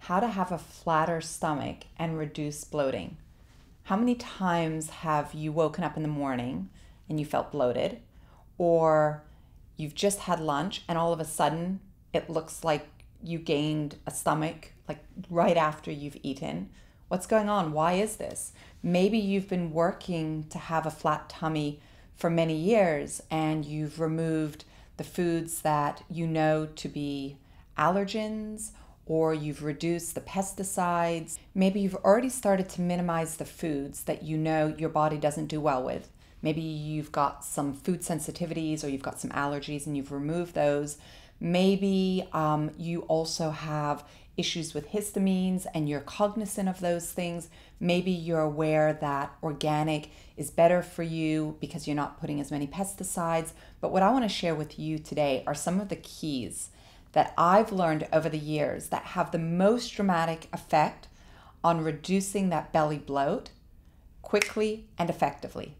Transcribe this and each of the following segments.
how to have a flatter stomach and reduce bloating. How many times have you woken up in the morning and you felt bloated? Or you've just had lunch and all of a sudden it looks like you gained a stomach like right after you've eaten? What's going on? Why is this? Maybe you've been working to have a flat tummy for many years and you've removed the foods that you know to be allergens, or you've reduced the pesticides. Maybe you've already started to minimize the foods that you know your body doesn't do well with. Maybe you've got some food sensitivities or you've got some allergies and you've removed those. Maybe you also have issues with histamines and you're cognizant of those things. Maybe you're aware that organic is better for you because you're not putting as many pesticides. But what I want to share with you today are some of the keys that I've learned over the years that have the most dramatic effect on reducing that belly bloat quickly and effectively.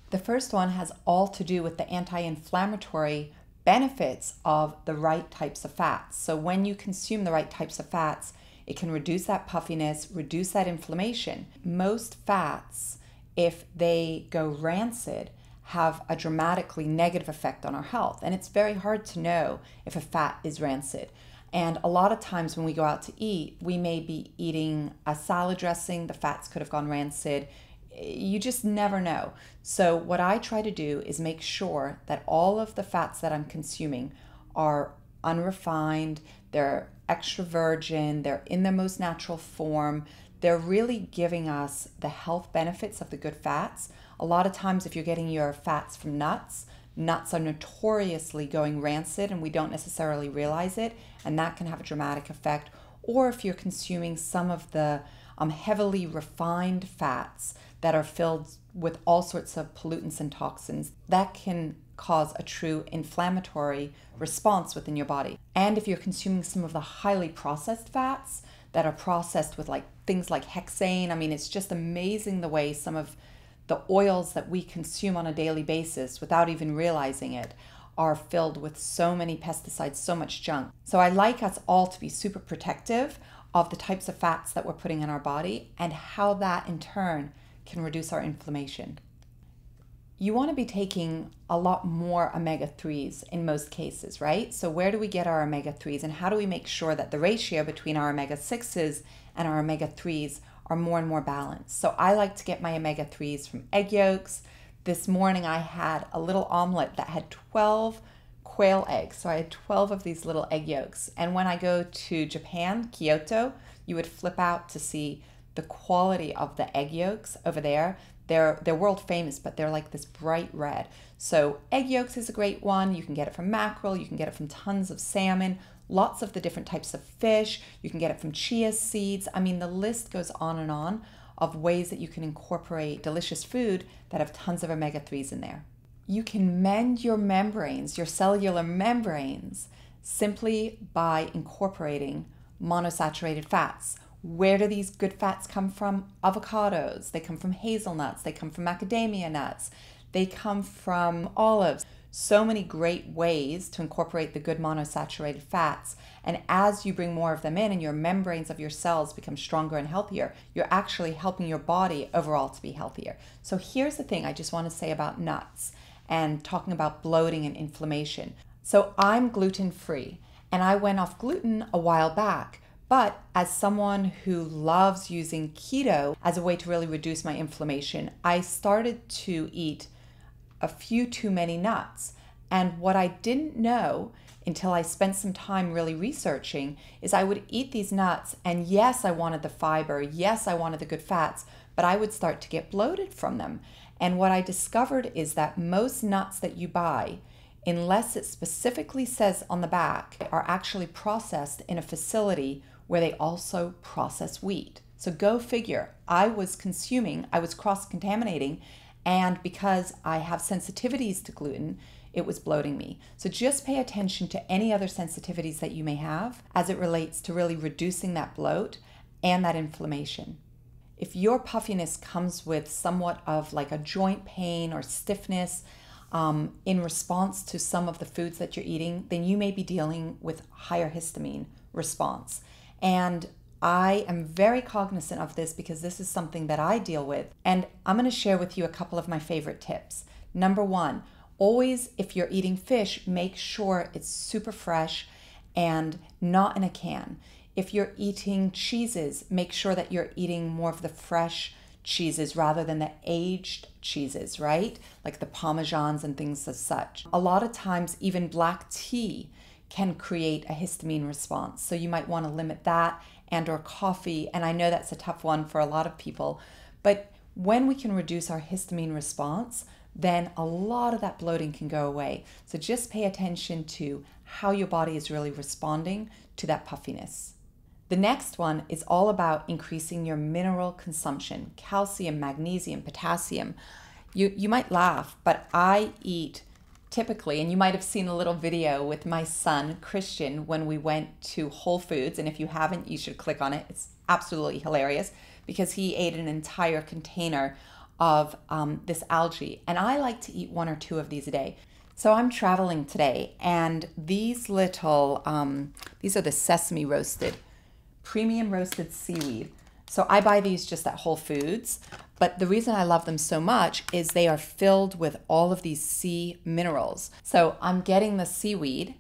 The first one has all to do with the anti-inflammatory benefits of the right types of fats. So when you consume the right types of fats, it can reduce that puffiness, reduce that inflammation. Most fats, if they go rancid, have a dramatically negative effect on our health. And it's very hard to know if a fat is rancid. And a lot of times when we go out to eat, we may be eating a salad dressing, the fats could have gone rancid. You just never know. So what I try to do is make sure that all of the fats that I'm consuming are unrefined, they're extra virgin, they're in their most natural form. They're really giving us the health benefits of the good fats. A lot of times if you're getting your fats from nuts, nuts are notoriously going rancid and we don't necessarily realize it, and that can have a dramatic effect. Or if you're consuming some of the heavily refined fats that are filled with all sorts of pollutants and toxins, that can cause a true inflammatory response within your body. And if you're consuming some of the highly processed fats that are processed with things like hexane, I mean, it's just amazing the way some of the oils that we consume on a daily basis without even realizing it are filled with so many pesticides, so much junk. So I like us all to be super protective of the types of fats that we're putting in our body and how that in turn can reduce our inflammation. You want to be taking a lot more omega-3s in most cases, right? So where do we get our omega-3s and how do we make sure that the ratio between our omega-6s and our omega-3s are more and more balanced? So I like to get my omega-3s from egg yolks. This morning I had a little omelet that had 12 quail eggs. So I had 12 of these little egg yolks. And when I go to Japan, Kyoto, you would flip out to see the quality of the egg yolks over there. They're world famous, but they're like this bright red. So egg yolks is a great one. You can get it from mackerel. You can get it from tons of salmon, lots of the different types of fish. You can get it from chia seeds. I mean, the list goes on and on of ways that you can incorporate delicious food that have tons of omega-3s in there. You can mend your membranes, your cellular membranes, simply by incorporating monosaturated fats. Where do these good fats come from? Avocados. They come from hazelnuts. They come from macadamia nuts. They come from olives. So many great ways to incorporate the good monosaturated fats. And as you bring more of them in and your membranes of your cells become stronger and healthier, you're actually helping your body overall to be healthier. So here's the thing I just want to say about nuts and talking about bloating and inflammation. So I'm gluten-free and I went off gluten a while back. But as someone who loves using keto as a way to really reduce my inflammation, I started to eat a few too many nuts. And what I didn't know until I spent some time really researching is I would eat these nuts and yes, I wanted the fiber, yes, I wanted the good fats, but I would start to get bloated from them. And what I discovered is that most nuts that you buy, unless it specifically says on the back, are actually processed in a facility where they also process wheat. So go figure. I was cross-contaminating, and because I have sensitivities to gluten, it was bloating me. So just pay attention to any other sensitivities that you may have as it relates to really reducing that bloat and that inflammation. If your puffiness comes with somewhat of like a joint pain or stiffness in response to some of the foods that you're eating, then you may be dealing with higher histamine response. And I am very cognizant of this because this is something that I deal with. And I'm going to share with you a couple of my favorite tips. Number one, always, if you're eating fish, make sure it's super fresh and not in a can. If you're eating cheeses, make sure that you're eating more of the fresh cheeses rather than the aged cheeses, right? Like the Parmesans and things as such. A lot of times, even black tea can create a histamine response. So you might want to limit that, and or coffee. And I know that's a tough one for a lot of people, but when we can reduce our histamine response, then a lot of that bloating can go away. So just pay attention to how your body is really responding to that puffiness. The next one is all about increasing your mineral consumption, calcium, magnesium, potassium. You might laugh, but I eat typically, and you might have seen a little video with my son, Christian, when we went to Whole Foods. And if you haven't, you should click on it. It's absolutely hilarious because he ate an entire container of this algae. And I like to eat 1 or 2 of these a day. So I'm traveling today, and these little, these are the sesame roasted, premium roasted seaweed. So I buy these just at Whole Foods, but the reason I love them so much is they are filled with all of these sea minerals. So I'm getting the seaweed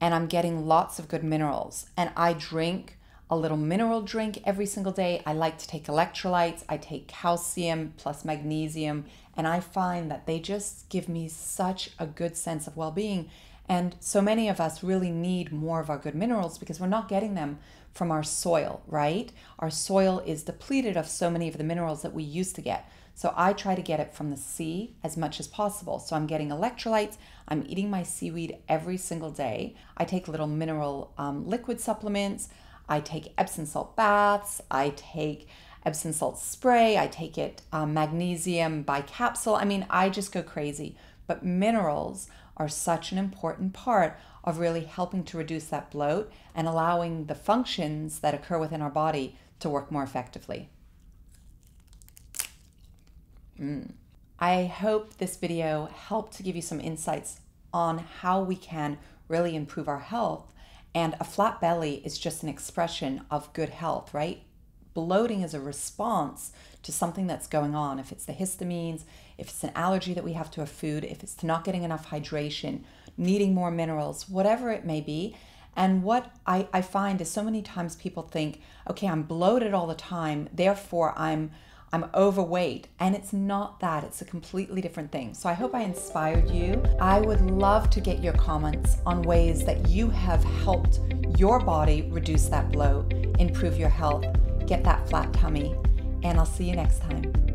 and I'm getting lots of good minerals, and I drink a little mineral drink every single day. I like to take electrolytes. I take calcium plus magnesium, and I find that they just give me such a good sense of well-being. And so many of us really need more of our good minerals because we're not getting them from our soil, right? Our soil is depleted of so many of the minerals that we used to get. So I try to get it from the sea as much as possible. So I'm getting electrolytes. I'm eating my seaweed every single day. I take little mineral liquid supplements. I take Epsom salt baths. I take Epsom salt spray. I take it magnesium by capsule. I mean, I just go crazy. But minerals are such an important part of really helping to reduce that bloat and allowing the functions that occur within our body to work more effectively. I hope this video helped to give you some insights on how we can really improve our health. And a flat belly is just an expression of good health, right? Bloating is a response to something that's going on. If it's the histamines, if it's an allergy that we have to a food, if it's to not getting enough hydration, needing more minerals, whatever it may be. And what I find is so many times people think, okay, I'm bloated all the time, therefore I'm overweight. And it's not that, it's a completely different thing. So I hope I inspired you. I would love to get your comments on ways that you have helped your body reduce that bloat, improve your health, get that flat tummy, and I'll see you next time.